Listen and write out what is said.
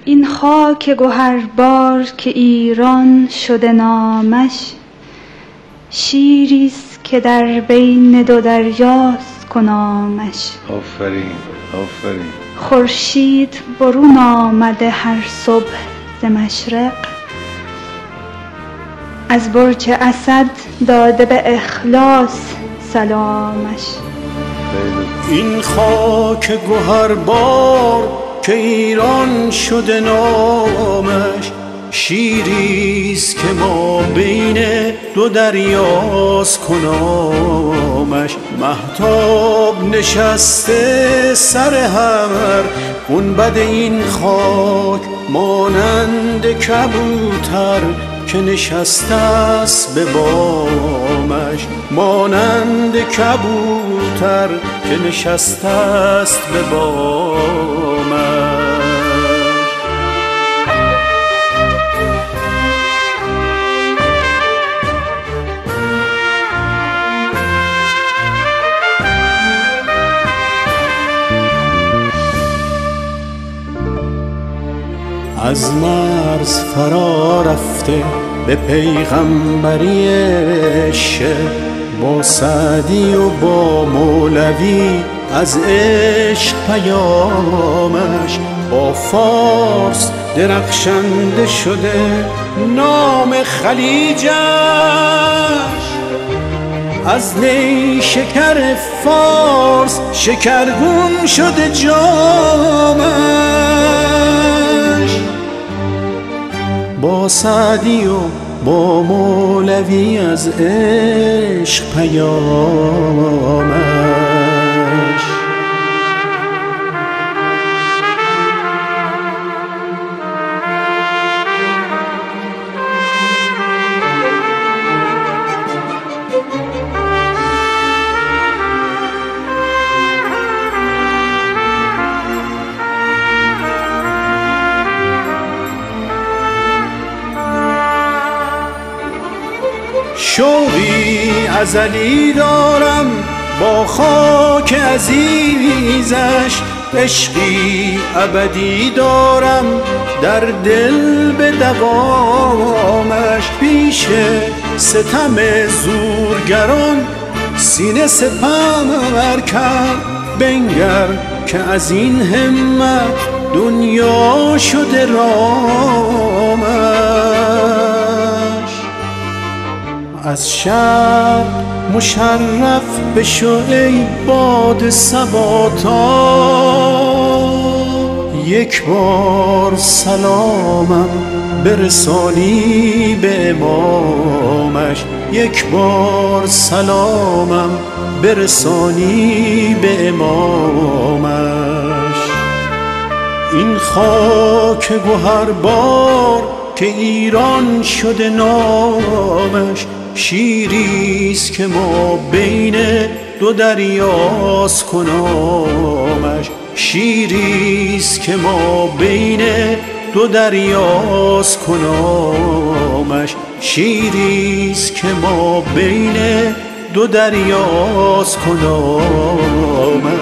این خاک گوهربار که ایران شده نامش، شیریست که در بین دو دریاست کنامش. آفرین آفرین. خورشید برون آمده هر صبح ز مشرق، از برج اسد داده به اخلاص سلامش. این خاک گوهربار که ایران شده نامش، شیریست که ما بین دو دریاست کنامش. مهتاب نشسته سر هر گنبد این خاک، مانند کبوتر که نشسته است به بامش. مانند کبوتر که نشسته است به بامش. از مرز فرا رفته به پیغمبری عشق، با سعدی و با مولوی از عشق پیامش. با فارس درخشنده شده نام خلیجش، از نیشکر فارس شکرگون شده جامش. با سعدی و با مولوی از عشق پیامش. شوقی ازلی دارم با خاک عزیزش، عشقی ابدی دارم در دل به دوامش. پیش ستم زورگران سینه سپر کرد، بنگر که از این همت دنیا شده رامش. از شب مشرف بشو ای باد صبا تا، یک بار سلامم برسانی به امامش. یک بار سلامم برسانی به امامش. این خاک گوهربار که ایران شده نامش، شیریست که ما بین دو دریاست کنامش. شیریست که ما بین دو دریاست کنامش. شیریست که ما بین دو دریاست کنامش.